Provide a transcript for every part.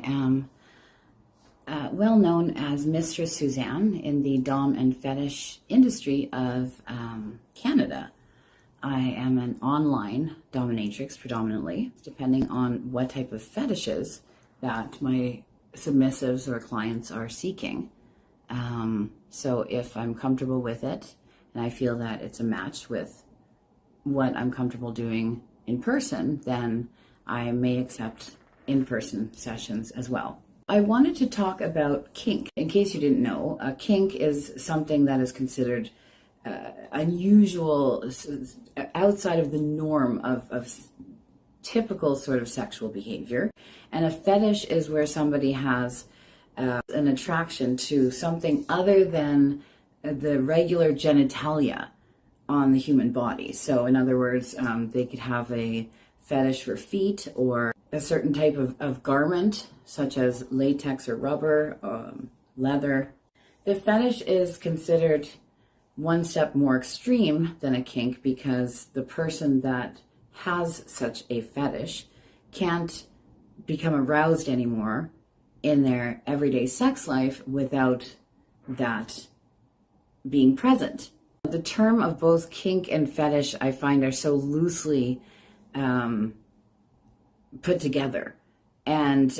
am well known as Mistress Suzanne in the Dom and Fetish industry of Canada. I am an online dominatrix predominantly, depending on what type of fetishes that my submissives or clients are seeking. So if I'm comfortable with it and I feel that it's a match with what I'm comfortable doing in person, then I may accept in-person sessions as well. I wanted to talk about kink. In case you didn't know, a kink is something that is considered unusual, outside of the norm of typical sort of sexual behavior. And a fetish is where somebody has an attraction to something other than the regular genitalia on the human body. So in other words, they could have a fetish for feet or a certain type of garment, such as latex or rubber, leather. The fetish is considered one step more extreme than a kink because the person that has such a fetish can't become aroused anymore in their everyday sex life without that being present. The term of both kink and fetish I find are so loosely put together, and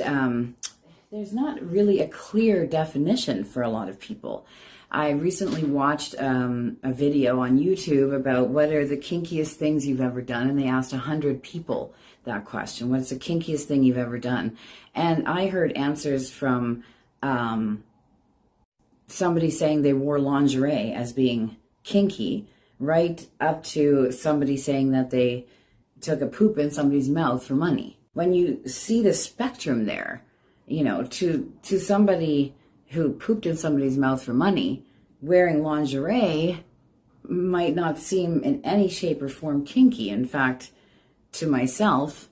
there's not really a clear definition for a lot of people. I recently watched a video on YouTube about what are the kinkiest things you've ever done, and they asked 100 people that question. What's the kinkiest thing you've ever done? And I heard answers from somebody saying they wore lingerie as being kinky, right up to somebody saying that they took a poop in somebody's mouth for money. When you see the spectrum there, you know, to somebody who pooped in somebody's mouth for money, wearing lingerie might not seem in any shape or form kinky. In fact, to myself,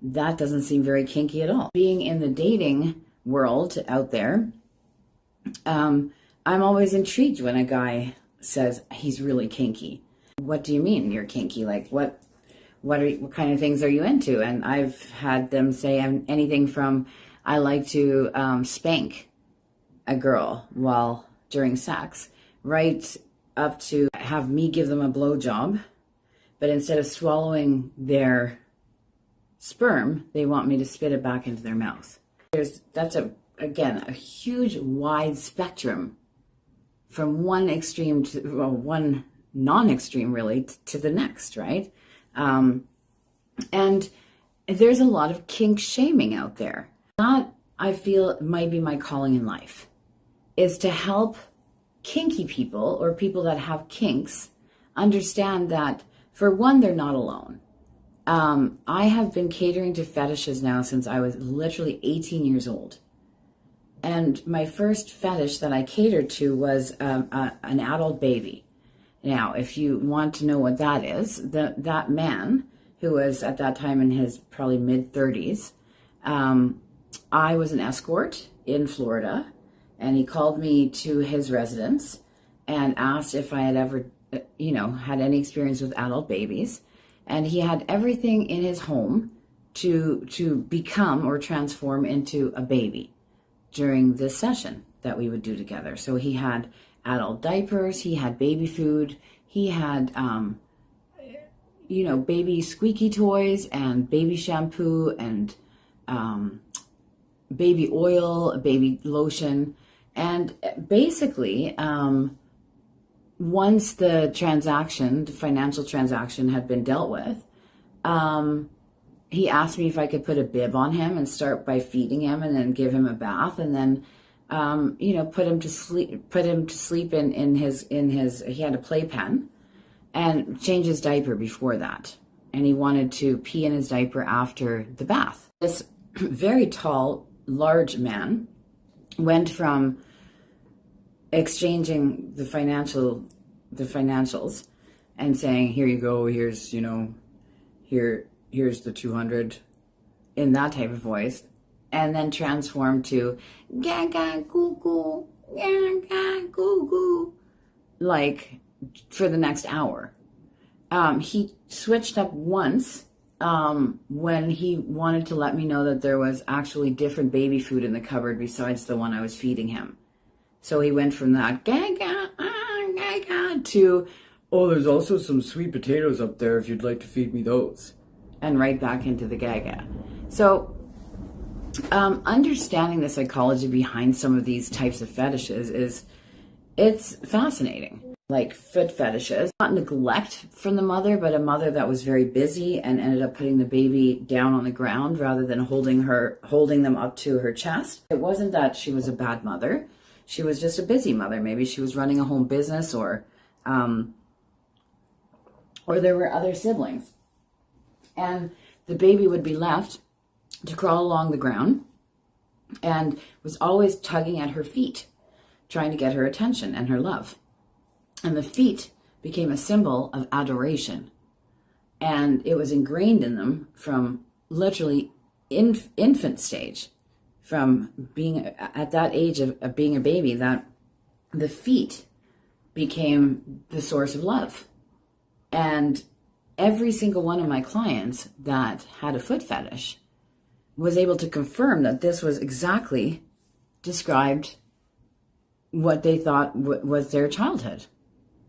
that doesn't seem very kinky at all. Being in the dating world out there, I'm always intrigued when a guy says he's really kinky. What do you mean you're kinky? Like what kind of things are you into? And I've had them say anything from I like to spank a girl during sex, right up to have me give them a blowjob, but instead of swallowing their sperm, they want me to spit it back into their mouth. That's a huge wide spectrum from one extreme to one non-extreme really to the next, right? And there's a lot of kink shaming out there. That I feel might be my calling in life, is to help kinky people or people that have kinks understand that, for one, they're not alone. I have been catering to fetishes now since I was literally 18 years old. And my first fetish that I catered to was an adult baby. Now, if you want to know what that is, that man, who was at that time in his probably mid-30s, I was an escort in Florida, and he called me to his residence and asked if I had ever, had any experience with adult babies. And he had everything in his home to become or transform into a baby during this session that we would do together. So he had adult diapers, he had baby food, he had, baby squeaky toys and baby shampoo and baby oil, baby lotion. And basically, once the financial transaction had been dealt with, he asked me if I could put a bib on him and start by feeding him and then give him a bath and then, put him to sleep in his, he had a playpen, and change his diaper before that. And he wanted to pee in his diaper after the bath. This very tall, large man went from exchanging the financials and saying, here you go, here's the 200 in that type of voice, and then transformed to gaga goo goo, gaga goo goo, like for the next hour. He switched up once when he wanted to let me know that there was actually different baby food in the cupboard besides the one I was feeding him. So he went from that gaga, gaga to, oh, there's also some sweet potatoes up there if you'd like to feed me those. And right back into the gaga. So understanding the psychology behind some of these types of fetishes it's fascinating. Like foot fetishes, not neglect from the mother, but a mother that was very busy and ended up putting the baby down on the ground rather than holding them up to her chest. It wasn't that she was a bad mother. She was just a busy mother. Maybe she was running a home business, or there were other siblings. And the baby would be left to crawl along the ground and was always tugging at her feet, trying to get her attention and her love. And the feet became a symbol of adoration. And it was ingrained in them from literally infant stage, from being at that age of being a baby, that the feet became the source of love. And every single one of my clients that had a foot fetish was able to confirm that this was exactly described what they thought was their childhood.